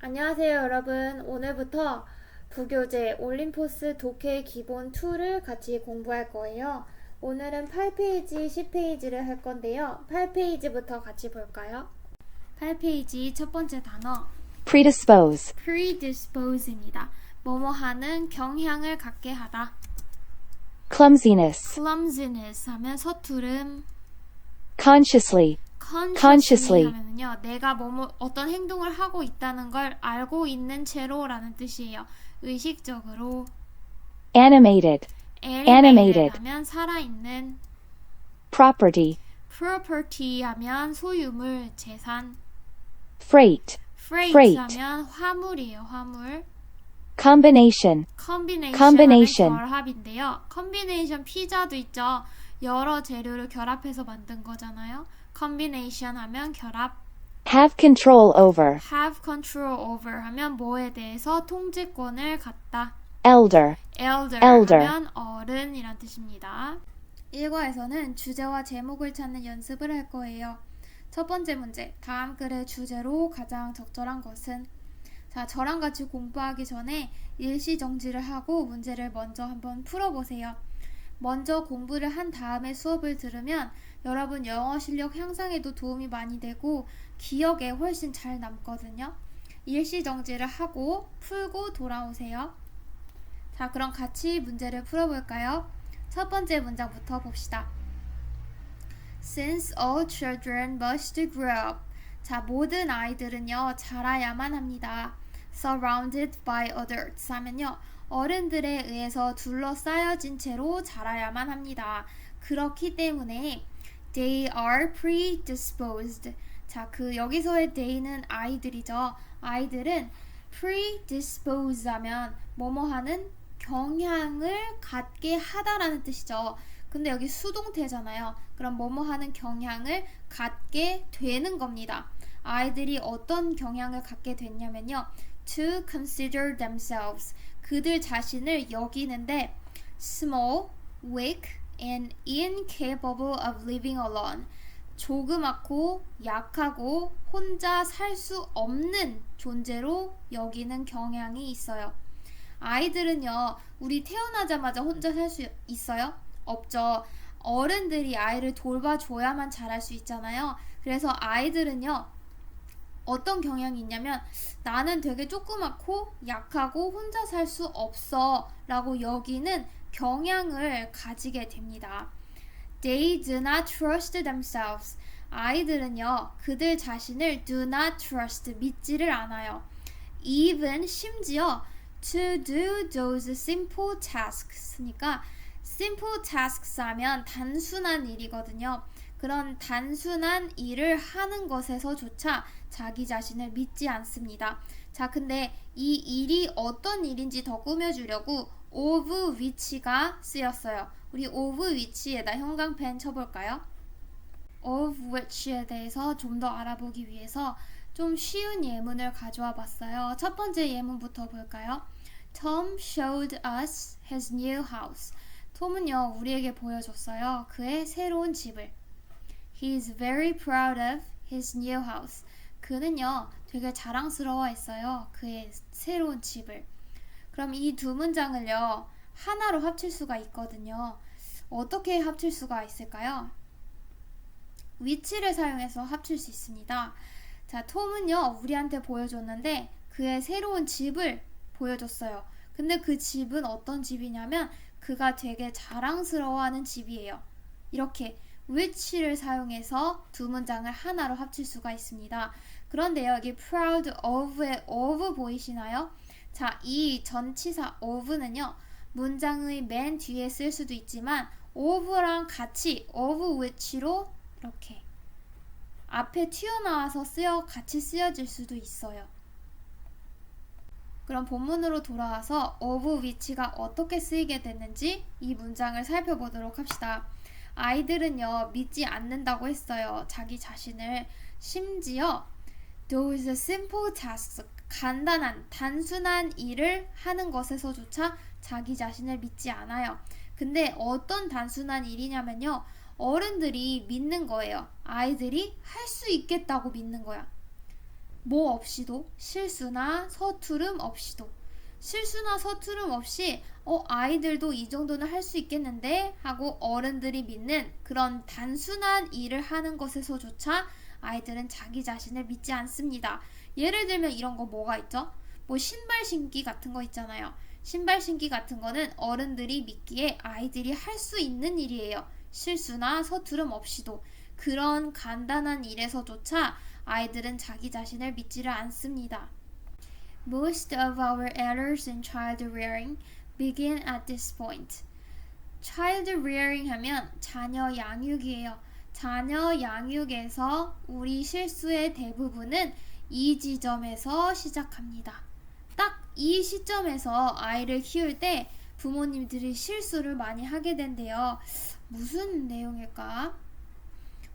안녕하세요, 여러분. 오늘부터 부교재 올림포스 독해 기본 2를 같이 공부할 거예요. 오늘은 8페이지, 10페이지를 할 건데요. 8페이지부터 같이 볼까요? 8페이지 첫 번째 단어 predispose, predispose입니다. 뭐뭐 하는 경향을 갖게 하다. clumsiness, clumsiness 하면 서투름, consciously, consciously 하면요, 내가 어떤 행동을 하고 있다는 걸 알고 있는 채로라는 뜻이에요. 의식적으로. animated, animated 하면 살아있는. property, property 하면 소유물, 재산. freight, freight 하면 화물이에요, 화물. combination, combination 하면 결합인데요. combination 피자도 있죠. 여러 재료를 결합해서 만든 거잖아요. combination 하면 결합. have control over, have control over 하면 뭐에 대해서 통제권을 갖다. elder, elder. 하면 어른이란 뜻입니다. 1과에서는 주제와 제목을 찾는 연습을 할 거예요. 첫 번째 문제, 다음 글의 주제로 가장 적절한 것은? 자, 저랑 같이 공부하기 전에 일시정지를 하고 문제를 먼저 한번 풀어보세요. 먼저 공부를 한 다음에 수업을 들으면 여러분 영어 실력 향상에도 도움이 많이 되고 기억에 훨씬 잘 남거든요. 일시정지를 하고 풀고 돌아오세요. 자, 그럼 같이 문제를 풀어볼까요? 첫 번째 문장부터 봅시다. Since all children must grow up. 자, 모든 아이들은요, 자라야만 합니다. Surrounded by adults 하면요, 어른들에 의해서 둘러싸여진 채로 자라야만 합니다. 그렇기 때문에 they are predisposed. 자, 여기서의 they는 아이들이죠. 아이들은 predisposed 하면 뭐뭐 하는 경향을 갖게 하다라는 뜻이죠. 근데 여기 수동태잖아요. 그럼 뭐뭐 하는 경향을 갖게 되는 겁니다. 아이들이 어떤 경향을 갖게 됐냐면요, to consider themselves. 그들 자신을 여기는데 small, weak, and incapable of living alone. 조그맣고 약하고 혼자 살 수 없는 존재로 여기는 경향이 있어요. 아이들은요, 우리 태어나자마자 혼자 살 수 있어요? 없죠. 어른들이 아이를 돌봐줘야만 자랄 수 있잖아요. 그래서 아이들은요, 어떤 경향이 있냐면 나는 되게 조그맣고 약하고 혼자 살 수 없어 라고 여기는 경향을 가지게 됩니다. They do not trust themselves. 아이들은요, 그들 자신을 do not trust, 믿지를 않아요. Even, 심지어 to do those simple tasks니까 simple tasks 하면 단순한 일이거든요. 그런 단순한 일을 하는 것에서조차 자기 자신을 믿지 않습니다. 자, 근데 이 일이 어떤 일인지 더 꾸며주려고 of which가 쓰였어요. 우리 of which에다 형광펜 쳐볼까요? of which에 대해서 좀 더 알아보기 위해서 좀 쉬운 예문을 가져와 봤어요. 첫 번째 예문부터 볼까요? Tom showed us his new house. 톰은요, 우리에게 보여줬어요. 그의 새로운 집을. He is very proud of his new house. 그는요, 되게 자랑스러워했어요. 그의 새로운 집을. 그럼 이 두 문장을요, 하나로 합칠 수가 있거든요. 어떻게 합칠 수가 있을까요? which를 사용해서 합칠 수 있습니다. 자, 톰은요, 우리한테 보여줬는데 그의 새로운 집을 보여줬어요. 근데 그 집은 어떤 집이냐면 그가 되게 자랑스러워하는 집이에요. 이렇게 which를 사용해서 두 문장을 하나로 합칠 수가 있습니다. 그런데요, 여기 proud of의 of 보이시나요? 자, 이 전치사 of는요, 문장의 맨 뒤에 쓸 수도 있지만 of랑 같이 of which로 이렇게 앞에 튀어나와서 같이 쓰여질 수도 있어요. 그럼 본문으로 돌아와서 of which가 어떻게 쓰이게 됐는지 이 문장을 살펴보도록 합시다. 아이들은요, 믿지 않는다고 했어요. 자기 자신을. 심지어 those simple tasks, 간단한 단순한 일을 하는 것에서조차 자기 자신을 믿지 않아요. 근데 어떤 단순한 일이냐면요, 어른들이 믿는 거예요. 아이들이 할 수 있겠다고 믿는 거야. 뭐 없이도 실수나 서투름 없이도 실수나 서투름 없이 아이들도 이 정도는 할 수 있겠는데 하고 어른들이 믿는 그런 단순한 일을 하는 것에서조차 아이들은 자기 자신을 믿지 않습니다. 예를 들면 이런 거 뭐가 있죠? 뭐 신발 신기 같은 거 있잖아요. 신발 신기 같은 거는 어른들이 믿기에 아이들이 할 수 있는 일이에요. 실수나 서투름 없이도. 그런 간단한 일에서조차 아이들은 자기 자신을 믿지를 않습니다. Most of our errors in child rearing begin at this point. child rearing 하면 자녀 양육이에요. 자녀 양육에서 우리 실수의 대부분은 이 지점에서 시작합니다. 딱 이 시점에서 아이를 키울 때 부모님들이 실수를 많이 하게 된대요. 무슨 내용일까?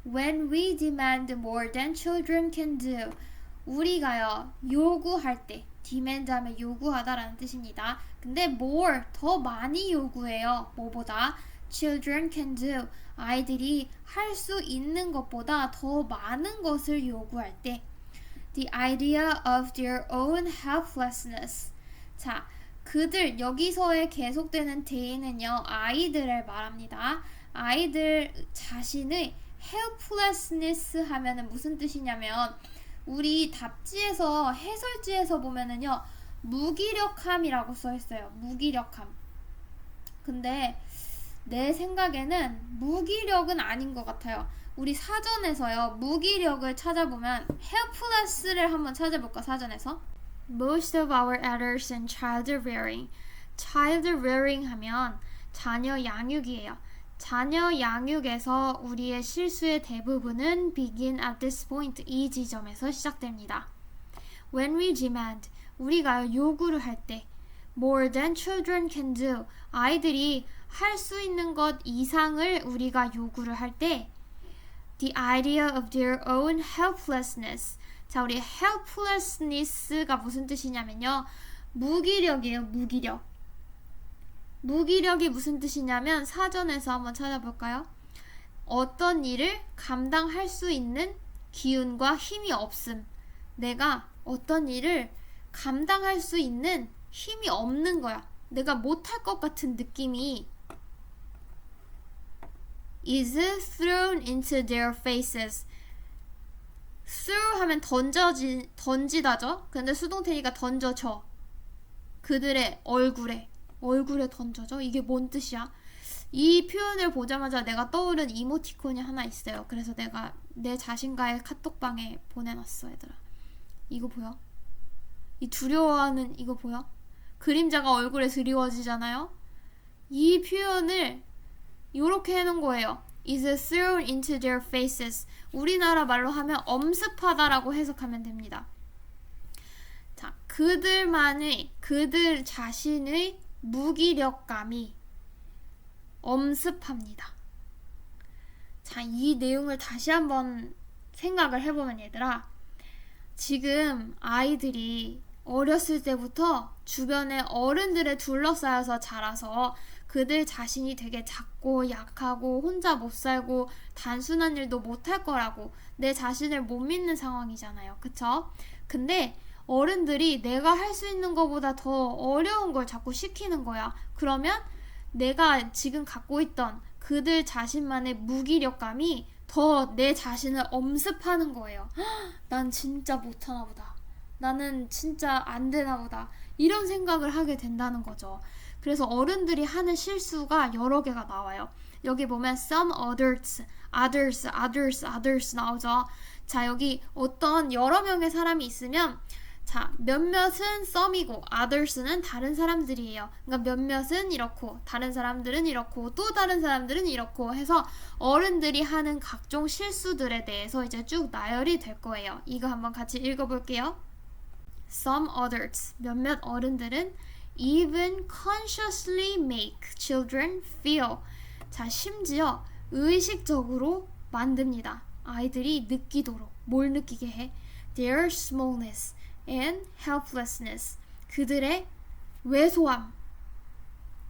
When we demand more than children can do. 우리가요, 요구할 때, demand 하면 요구하다라는 뜻입니다. 근데 more, 더 많이 요구해요. 뭐보다? Children can do. 아이들이 할 수 있는 것보다 더 많은 것을 요구할 때. The idea of their own helplessness. 자, 그들, 여기서의 계속되는 the는요, 아이들을 말합니다. 아이들 자신의 helplessness 하면은 무슨 뜻이냐면, 우리 답지에서, 해설지에서 보면은요, 무기력함이라고 써있어요. 무기력함. 근데, 내 생각에는 무기력은 아닌 것 같아요. 우리 사전에서요, 무기력을 찾아보면 helpless를 한번 찾아볼까, 사전에서? Most of our errors in child rearing. child rearing 하면 자녀 양육이에요. 자녀 양육에서 우리의 실수의 대부분은 begin at this point, 이 지점에서 시작됩니다. When we demand, 우리가 요구를 할 때, more than children can do, 아이들이 할 수 있는 것 이상을 우리가 요구를 할 때, the idea of their own helplessness. 자, 우리 helplessness가 무슨 뜻이냐면요, 무기력이에요. 무기력. 무기력이 무슨 뜻이냐면 사전에서 한번 찾아볼까요? 어떤 일을 감당할 수 있는 기운과 힘이 없음. 내가 어떤 일을 감당할 수 있는 힘이 없는 거야. 내가 못할 것 같은 느낌이 is thrown into their faces. throw 하면 던지다죠. 근데 수동태니까 던져져. 그들의 얼굴에 던져져. 이게 뭔 뜻이야? 이 표현을 보자마자 내가 떠오른 이모티콘이 하나 있어요. 그래서 내가 내 자신과의 카톡방에 보내놨어, 얘들아. 이거 보여? 이 두려워하는 이거 보여? 그림자가 얼굴에 드리워지잖아요? 이 표현을 요렇게 해놓은 거예요. is thrown into their faces. 우리나라 말로 하면 엄습하다라고 해석하면 됩니다. 자, 그들 자신의 무기력감이 엄습합니다. 자, 이 내용을 다시 한번 생각을 해보면 얘들아, 지금 아이들이 어렸을 때부터 주변에 어른들에 둘러싸여서 자라서 그들 자신이 되게 작고 약하고 혼자 못 살고 단순한 일도 못할 거라고 내 자신을 못 믿는 상황이잖아요. 그쵸? 근데 어른들이 내가 할 수 있는 것보다 더 어려운 걸 자꾸 시키는 거야. 그러면 내가 지금 갖고 있던 그들 자신만의 무기력감이 더 내 자신을 엄습하는 거예요. 난 진짜 못하나 보다. 나는 진짜 안 되나 보다. 이런 생각을 하게 된다는 거죠. 그래서 어른들이 하는 실수가 여러 개가 나와요. 여기 보면 some others 나오죠. 자, 여기 어떤 여러 명의 사람이 있으면 자, 몇몇은 some이고 others는 다른 사람들이에요. 그러니까 몇몇은 이렇고 다른 사람들은 이렇고 또 다른 사람들은 이렇고 해서 어른들이 하는 각종 실수들에 대해서 이제 쭉 나열이 될 거예요. 이거 한번 같이 읽어볼게요. Some others, 몇몇 어른들은 even consciously make children feel. 자, 심지어 의식적으로 만듭니다. 아이들이 느끼도록. 뭘 느끼게 해? Their smallness and helplessness. 그들의 왜소함,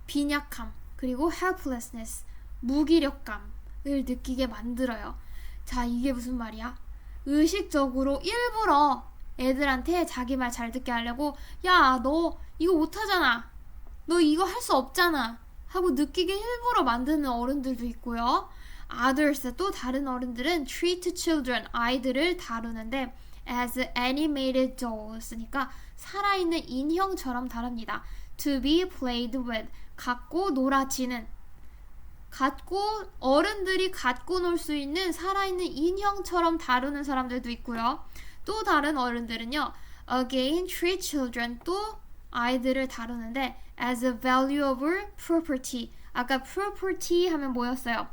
빈약함, 그리고 helplessness, 무기력감을 느끼게 만들어요. 자, 이게 무슨 말이야? 의식적으로 일부러 애들한테 자기 말 잘 듣게 하려고 야, 너 이거 못하잖아. 너 이거 할 수 없잖아. 하고 느끼게 일부러 만드는 어른들도 있고요. Others, 또 다른 어른들은 treat children, 아이들을 다루는데 as animated dolls니까 살아있는 인형처럼 다룹니다. To be played with, 갖고 놀아지는, 갖고 어른들이 갖고 놀 수 있는 살아있는 인형처럼 다루는 사람들도 있고요. 또 다른 어른들은요, again treat children, 또 아이들을 다루는데 as a valuable property. 아까 property 하면 뭐였어요?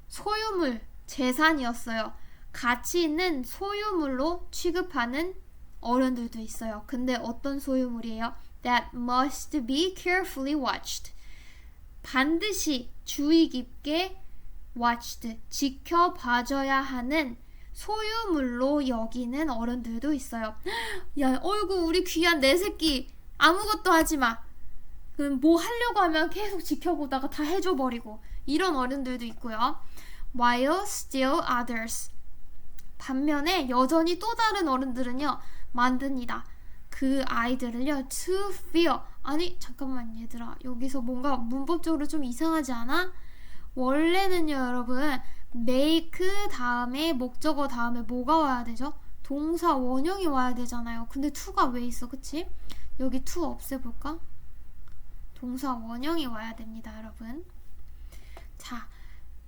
소유물, 재산이었어요. 가치 있는 소유물로 취급하는 어른들도 있어요. 근데 어떤 소유물이에요? That must be carefully watched. 반드시 주의 깊게 watched, 지켜봐줘야 하는 소유물로 여기는 어른들도 있어요. 야, 어이구 우리 귀한 내 새끼 아무것도 하지 마. 그럼 뭐 하려고 하면 계속 지켜보다가 다 해줘버리고 이런 어른들도 있고요. While still others. 반면에 여전히 또 다른 어른들은요 만듭니다. 그 아이들을요 to feel. 아니 잠깐만 얘들아, 여기서 뭔가 문법적으로 좀 이상하지 않아? 원래는요 여러분 make 다음에 목적어 다음에 뭐가 와야 되죠? 동사 원형이 와야 되잖아요. 근데 to가 왜 있어, 그치? 여기 to 없애볼까? 동사 원형이 와야 됩니다 여러분. 자,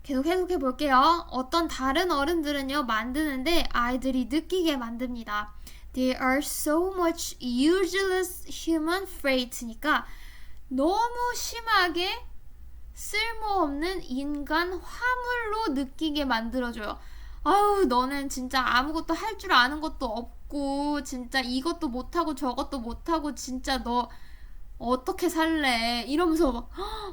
계속 해석해 볼게요. 어떤 다른 어른들은요 만드는데 아이들이 느끼게 만듭니다. They are so much useless human freight니까 너무 심하게 쓸모없는 인간 화물로 느끼게 만들어줘요. 아유, 너는 진짜 아무것도 할 줄 아는 것도 없고 진짜 이것도 못하고 저것도 못하고 진짜 너 어떻게 살래? 이러면서 막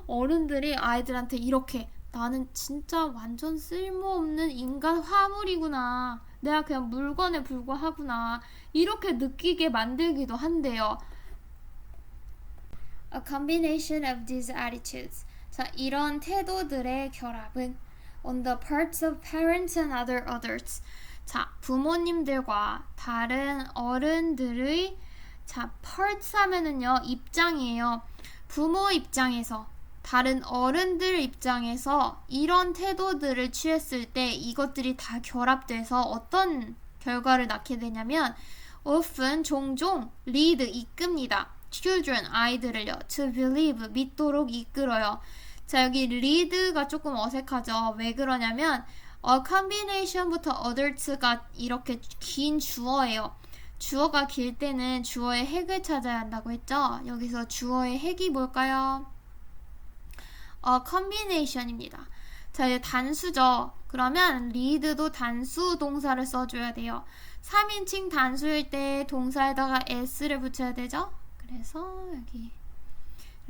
어른들이 아이들한테 이렇게 나는 진짜 완전 쓸모없는 인간 화물이구나. 내가 그냥 물건에 불과하구나. 이렇게 느끼게 만들기도 한대요. A combination of these attitudes. 자, 이런 태도들의 결합은 on the parts of parents and other adults. 자, 부모님들과 다른 어른들의 자, parts 하면은요, 입장이에요. 부모 입장에서, 다른 어른들 입장에서 이런 태도들을 취했을 때 이것들이 다 결합돼서 어떤 결과를 낳게 되냐면 often, 종종 lead, 이끕니다. children, 아이들을요. to believe, 믿도록 이끌어요. 자, 여기 lead가 조금 어색하죠. 왜 그러냐면 a combination부터 adults가 이렇게 긴 주어예요. 주어가 길 때는 주어의 핵을 찾아야 한다고 했죠? 여기서 주어의 핵이 뭘까요? combination입니다. 자, 이제 단수죠. 그러면 lead도 단수 동사를 써줘야 돼요. 3인칭 단수일 때 동사에다가 s를 붙여야 되죠? 그래서 여기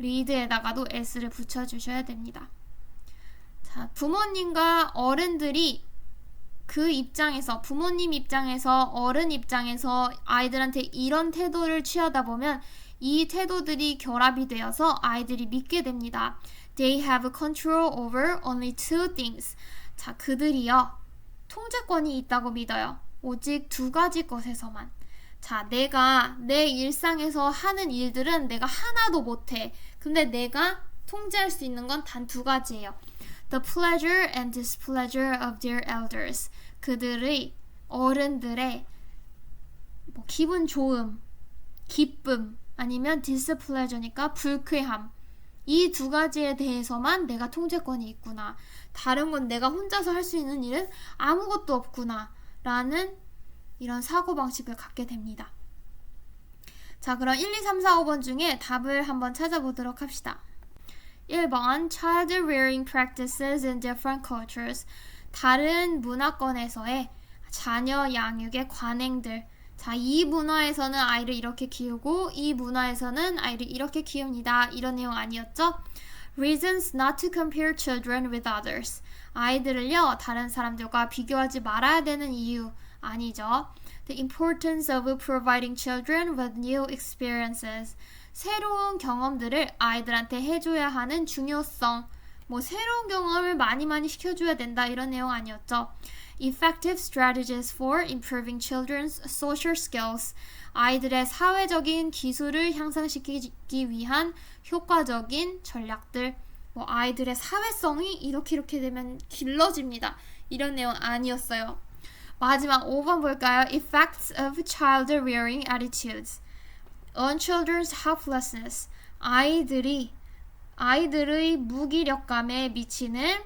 lead에다가도 s를 붙여주셔야 됩니다. 자, 부모님과 어른들이 그 입장에서, 부모님 입장에서, 어른 입장에서 아이들한테 이런 태도를 취하다 보면 이 태도들이 결합이 되어서 아이들이 믿게 됩니다. They have control over only two things. 자, 그들이요 통제권이 있다고 믿어요. 오직 두 가지 것에서만. 자, 내가 내 일상에서 하는 일들은 내가 하나도 못해. 근데 내가 통제할 수 있는 건 단 두 가지예요. The pleasure and displeasure of their elders. 그들의 어른들의 뭐 기분 좋음, 기쁨, 아니면 displeasure니까 불쾌함. 이 두 가지에 대해서만 내가 통제권이 있구나. 다른 건 내가 혼자서 할 수 있는 일은 아무것도 없구나. 라는 이런 사고방식을 갖게 됩니다. 자, 그럼 1, 2, 3, 4, 5번 중에 답을 한번 찾아보도록 합시다. 1번 Child rearing practices in different cultures. 다른 문화권에서의 자녀 양육의 관행들. 자, 이 문화에서는 아이를 이렇게 키우고 이 문화에서는 아이를 이렇게 키웁니다. 이런 내용 아니었죠? Reasons not to compare children with others. 아이들을요 다른 사람들과 비교하지 말아야 되는 이유 아니죠. The importance of providing children with new experiences. 새로운 경험들을 아이들한테 해줘야 하는 중요성. 뭐 새로운 경험을 많이 시켜줘야 된다 이런 내용 아니었죠. effective strategies for improving children's social skills. 아이들의 사회적인 기술을 향상시키기 위한 효과적인 전략들. 뭐 아이들의 사회성이 이렇게 되면 길러집니다. 이런 내용 아니었어요. 마지막 5번 볼까요? Effects of child rearing attitudes on children's helplessness. 아이들의 무기력감에 미치는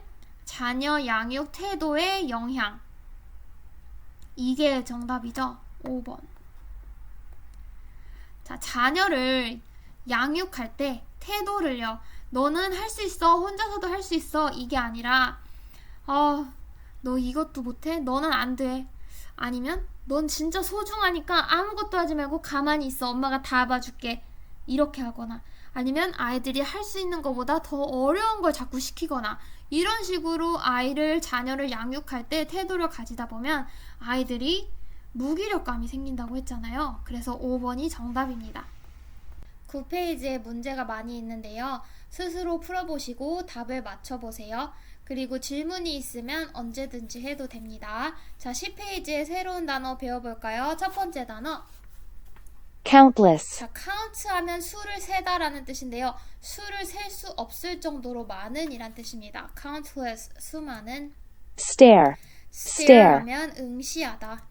자녀 양육 태도의 영향. 이게 정답이죠. 5번. 자, 자녀를 양육할 때 태도를요. 너는 할 수 있어. 혼자서도 할 수 있어. 이게 아니라 너 이것도 못해? 너는 안 돼. 아니면 넌 진짜 소중하니까 아무것도 하지 말고 가만히 있어. 엄마가 다 봐줄게. 이렇게 하거나 아니면 아이들이 할 수 있는 것보다 더 어려운 걸 자꾸 시키거나 이런 식으로 자녀를 양육할 때 태도를 가지다 보면 아이들이 무기력감이 생긴다고 했잖아요. 그래서 5번이 정답입니다. 9페이지에 문제가 많이 있는데요. 스스로 풀어보시고 답을 맞춰보세요. 그리고 질문이 있으면 언제든지 해도 됩니다. 자, 10페이지에 새로운 단어 배워볼까요? 첫 번째 단어. Countless. 자, count 하면 수를 세다라는 뜻인데요. 수를 셀 수 없을 정도로 많은 이란 뜻입니다. countless, 수많은. Stare. stare 하면 응시하다.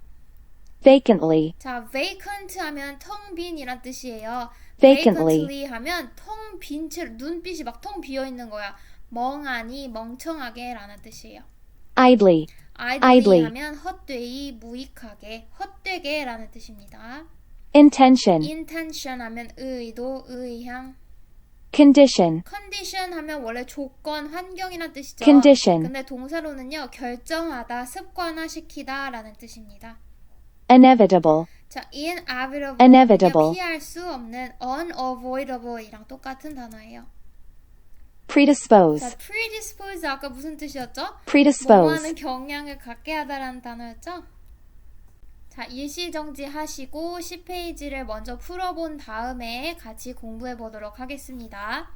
Vacantly. 자, vacant 하면 텅 빈 이란 뜻이에요. Vacantly. 하면 텅 빈 채로 눈빛이 막 텅 비어 있는 거야. 멍하니, 멍청하게 라는 뜻이에요. Idly. idly 하면 헛되이, 무익하게, 헛되게 라는 뜻입니다. Intention. intention 하면 의도, 의향. Condition. condition 하면 원래 조건, 환경이란 뜻이죠. Condition. 근데 동사로는요, 결정하다, 습관화시키다 라는 뜻입니다. Inevitable. 자, inevitable. Inevitable. 피할 수 없는 unavoidable 이랑 똑같은 단어예요. Predispose. 자, predispose 아까 무슨 뜻이었죠? Predispose. 뭐하는 경향을 갖게 하다라는 단어였죠? 자, 일시정지 하시고 10페이지를 먼저 풀어본 다음에 같이 공부해 보도록 하겠습니다.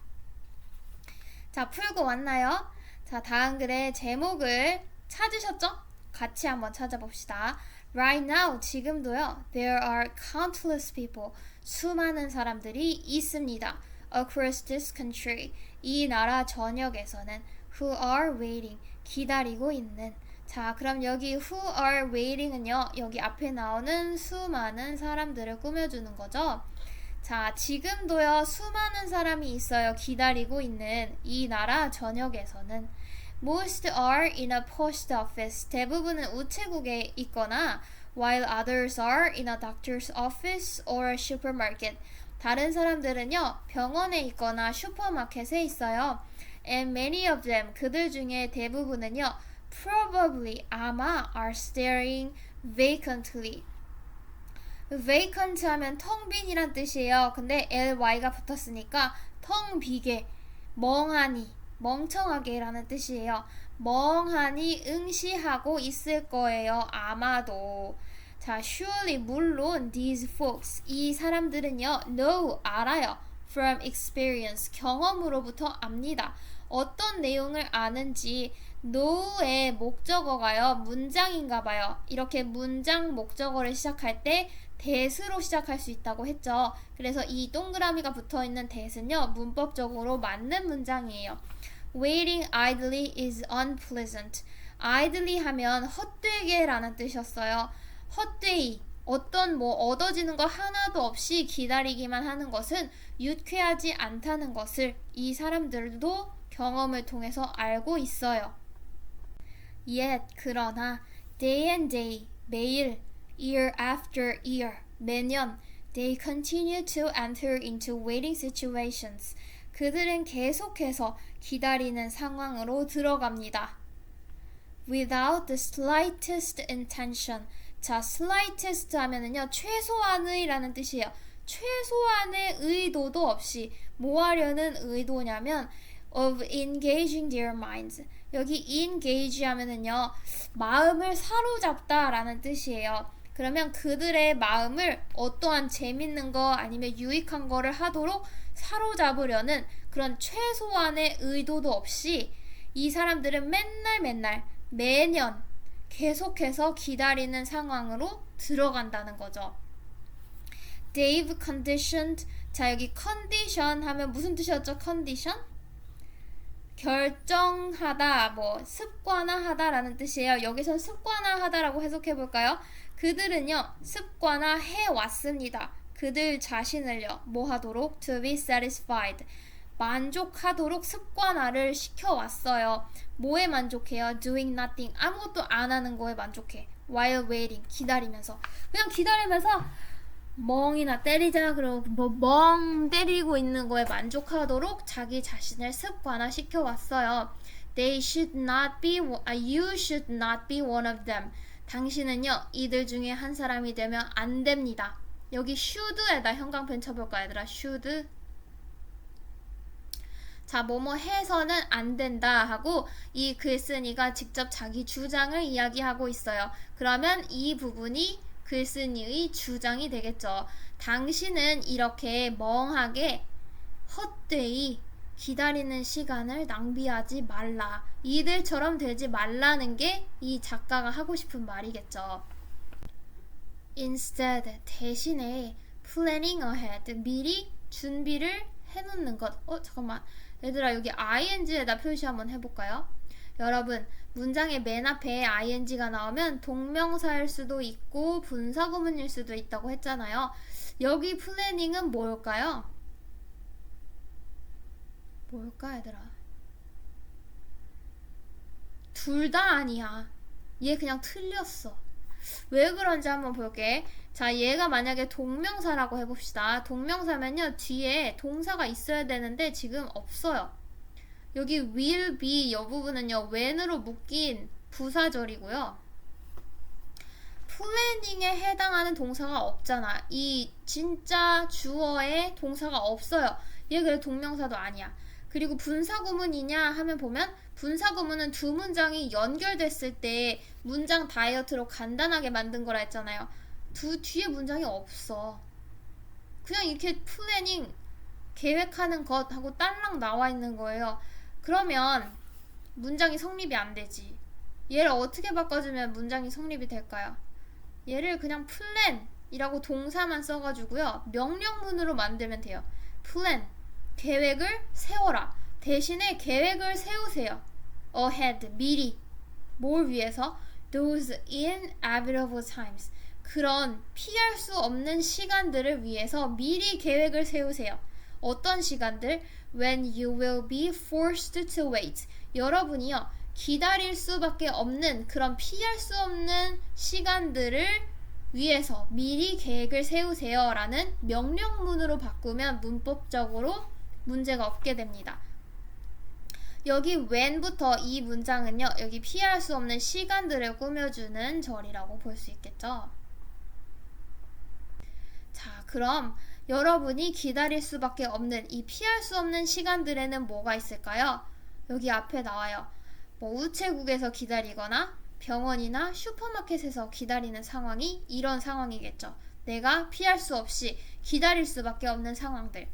자, 풀고 왔나요? 자, 다음 글의 제목을 찾으셨죠? 같이 한번 찾아봅시다. Right now, 지금도요. There are countless people. 수많은 사람들이 있습니다. Across this country. 이 나라 전역에서는 who are waiting. 기다리고 있는. 자, 그럼 여기 who are waiting은요. 여기 앞에 나오는 수많은 사람들을 꾸며주는 거죠. 자, 지금도요. 수많은 사람이 있어요. 기다리고 있는 이 나라 전역에서는 Most are in a post office. 대부분은 우체국에 있거나 while others are in a doctor's office or a supermarket. 다른 사람들은요. 병원에 있거나 슈퍼마켓에 있어요. And many of them, 그들 중에 대부분은요. Probably, 아마 are staring vacantly. vacant 하면 텅 빈이란 뜻이에요. 근데 ly가 붙었으니까 텅 비게, 멍하니, 멍청하게 라는 뜻이에요. 멍하니 응시하고 있을 거예요. 아마도. 자, surely 물론 these folks, 이 사람들은요. know, 알아요. from experience, 경험으로부터 압니다. 어떤 내용을 아는지 know의 목적어가요. 문장인가 봐요. 이렇게 문장 목적어를 시작할 때 that으로 시작할 수 있다고 했죠. 그래서 이 동그라미가 붙어있는 that은요. 문법적으로 맞는 문장이에요. Waiting idly is unpleasant. idly 하면 헛되게 라는 뜻이었어요. 헛되이, 어떤 얻어지는 거 하나도 없이 기다리기만 하는 것은 유쾌하지 않다는 것을 이 사람들도 경험을 통해서 알고 있어요. Yet, 그러나 day and day, 매일, year after year, 매년 they continue to enter into waiting situations. 그들은 계속해서 기다리는 상황으로 들어갑니다. Without the slightest intention. 자, slightest 하면은요, 최소한의 라는 뜻이에요. 최소한의 의도도 없이 뭐 하려는 의도냐면 of engaging their minds. 여기 engage 하면은요, 마음을 사로잡다 라는 뜻이에요. 그러면 그들의 마음을 어떠한 재밌는 거 아니면 유익한 거를 하도록 사로잡으려는 그런 최소한의 의도도 없이 이 사람들은 맨날 매년 계속해서 기다리는 상황으로 들어간다는 거죠. Dave conditioned. 자, 여기 condition 하면 무슨 뜻이었죠? condition? 결정하다, 뭐 습관화하다라는 뜻이에요. 여기서 습관화하다라고 해석해 볼까요? 그들은요 습관화해 왔습니다. 그들 자신을요 뭐 하도록? To be satisfied. 만족하도록 습관화를 시켜왔어요. 뭐에 만족해요? Doing nothing. 아무것도 안 하는 거에 만족해. While waiting. 기다리면서. 그냥 기다리면서 멍이나 때리자 그러고 뭐 멍 때리고 있는 거에 만족하도록 자기 자신을 습관화 시켜왔어요. They should not be, you should not be one of them. 당신은요 이들 중에 한 사람이 되면 안 됩니다. 여기 should에다 형광펜 쳐볼까 얘들아? should. 자, 뭐뭐 해서는 안 된다 하고 이 글쓴이가 직접 자기 주장을 이야기하고 있어요. 그러면 이 부분이 글쓴이의 주장이 되겠죠. 당신은 이렇게 멍하게 헛되이 기다리는 시간을 낭비하지 말라. 이들처럼 되지 말라는 게 이 작가가 하고 싶은 말이겠죠. Instead, 대신에 planning ahead, 미리 준비를 해놓는 것. 잠깐만. 얘들아 여기 ing에다 표시 한번 해볼까요? 여러분 문장의 맨 앞에 ing가 나오면 동명사일 수도 있고 분사구문일 수도 있다고 했잖아요. 여기 플래닝은 뭘까요? 뭘까 얘들아? 둘 다 아니야. 얘 그냥 틀렸어. 왜 그런지 한번 볼게. 자, 얘가 만약에 동명사라고 해봅시다. 동명사면요 뒤에 동사가 있어야 되는데 지금 없어요. 여기 will be 이 부분은요 when으로 묶인 부사절이고요. 플래닝에 해당하는 동사가 없잖아. 이 진짜 주어에 동사가 없어요. 얘 그래 동명사도 아니야. 그리고 분사구문이냐 하면 보면 분사구문은 두 문장이 연결됐을 때 문장 다이어트로 간단하게 만든 거라 했잖아요. 뒤에 문장이 없어. 그냥 이렇게 플래닝 계획하는 것 하고 딸랑 나와 있는 거예요. 그러면 문장이 성립이 안 되지. 얘를 어떻게 바꿔주면 문장이 성립이 될까요? 얘를 그냥 플랜이라고 동사만 써가지고요 명령문으로 만들면 돼요. 플랜, 계획을 세워라. 대신에 계획을 세우세요. ahead, 미리. 뭘 위해서? those inevitable times. 그런 피할 수 없는 시간들을 위해서 미리 계획을 세우세요. 어떤 시간들? When you will be forced to wait. 여러분이요 기다릴 수밖에 없는 그런 피할 수 없는 시간들을 위해서 미리 계획을 세우세요 라는 명령문으로 바꾸면 문법적으로 문제가 없게 됩니다. 여기 when부터 이 문장은요 여기 피할 수 없는 시간들을 꾸며주는 절이라고 볼 수 있겠죠. 자, 그럼 여러분이 기다릴 수밖에 없는 이 피할 수 없는 시간들에는 뭐가 있을까요? 여기 앞에 나와요. 뭐 우체국에서 기다리거나 병원이나 슈퍼마켓에서 기다리는 상황이 이런 상황이겠죠. 내가 피할 수 없이 기다릴 수밖에 없는 상황들.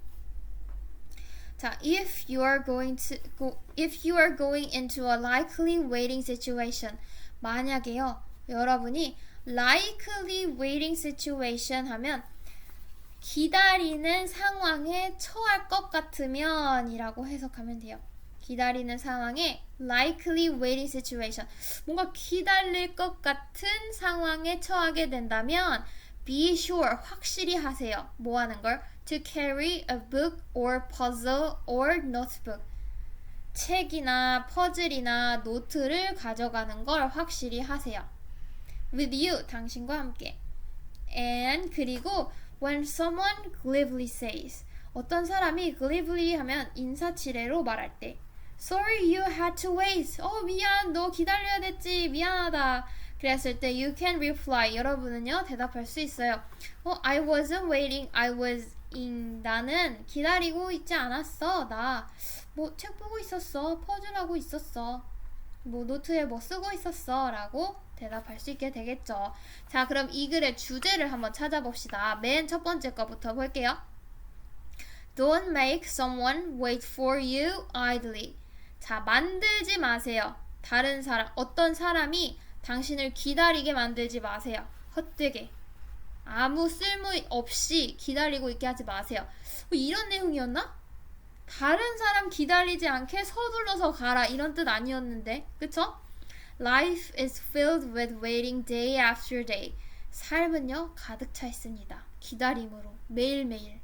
자, if you are going into a likely waiting situation. 만약에요, 여러분이 likely waiting situation 하면 기다리는 상황에 처할 것 같으면 이라고 해석하면 돼요. 기다리는 상황에 likely waiting situation. 뭔가 기다릴 것 같은 상황에 처하게 된다면 be sure, 확실히 하세요. 뭐 하는 걸? To carry a book or puzzle or notebook. 책이나 퍼즐이나 노트를 가져가는 걸 확실히 하세요. With you, 당신과 함께. And 그리고 when someone glibly says, 어떤 사람이 glibly 하면 인사치레로 말할 때 Sorry you had to wait. 미안, 너 기다려야 됐지. 미안하다. 그랬을 때 you can reply. 여러분은요 대답할 수 있어요. I wasn't waiting. I was in. 나는 기다리고 있지 않았어. 나 뭐 책 보고 있었어. 퍼즐하고 있었어. 뭐 노트에 뭐 쓰고 있었어. 라고 대답할 수 있게 되겠죠. 자, 그럼 이 글의 주제를 한번 찾아봅시다. 맨 첫 번째 거부터 볼게요. Don't make someone wait for you idly. 자, 만들지 마세요. 어떤 사람이 당신을 기다리게 만들지 마세요. 헛되게. 아무 쓸모 없이 기다리고 있게 하지 마세요. 이런 내용이었나? 다른 사람 기다리지 않게 서둘러서 가라 이런 뜻 아니었는데, 그쵸? Life is filled with waiting day after day. 삶은요 가득 차 있습니다. 기다림으로 매일매일.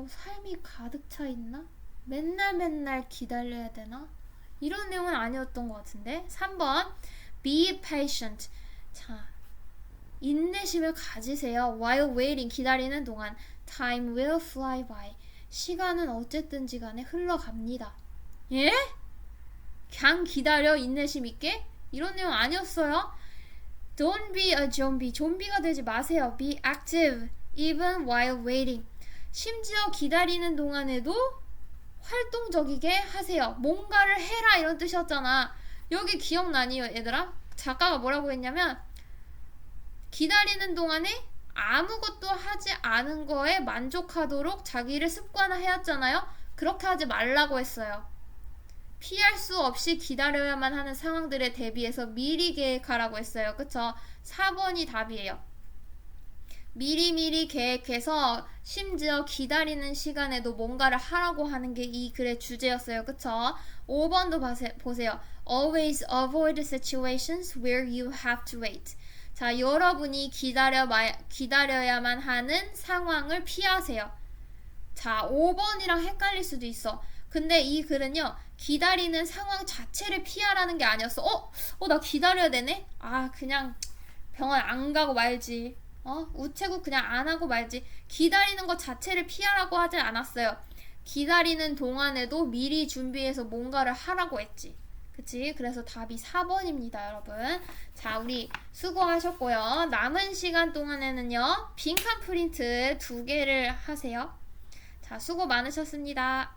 삶이 가득 차 있나? 맨날 기다려야 되나? 이런 내용은 아니었던 것 같은데. 3번 Be patient. 자, 인내심을 가지세요. While waiting. 기다리는 동안. Time will fly by. 시간은 어쨌든지 간에 흘러갑니다. 예? 그냥 기다려 인내심 있게? 이런 내용 아니었어요. Don't be a zombie. 좀비가 되지 마세요. Be active. Even while waiting. 심지어 기다리는 동안에도 활동적이게 하세요. 뭔가를 해라 이런 뜻이었잖아. 여기 기억나니요 얘들아? 작가가 뭐라고 했냐면 기다리는 동안에 아무것도 하지 않은 거에 만족하도록 자기를 습관화해왔잖아요. 그렇게 하지 말라고 했어요. 피할 수 없이 기다려야만 하는 상황들에 대비해서 미리 계획하라고 했어요. 그쵸? 4번이 답이에요. 미리미리 계획해서 심지어 기다리는 시간에도 뭔가를 하라고 하는 게 이 글의 주제였어요. 그쵸? 5번도 보세요. Always avoid situations where you have to wait. 자, 여러분이 기다려야만 하는 상황을 피하세요. 자, 5번이랑 헷갈릴 수도 있어. 근데 이 글은요, 기다리는 상황 자체를 피하라는 게 아니었어. 나 기다려야 되네? 그냥 병원 안 가고 말지. 우체국 그냥 안 하고 말지. 기다리는 것 자체를 피하라고 하지 않았어요. 기다리는 동안에도 미리 준비해서 뭔가를 하라고 했지. 그치? 그래서 답이 4번입니다, 여러분. 자, 우리 수고하셨고요. 남은 시간 동안에는요, 빈칸 프린트 2개를 하세요. 자, 수고 많으셨습니다.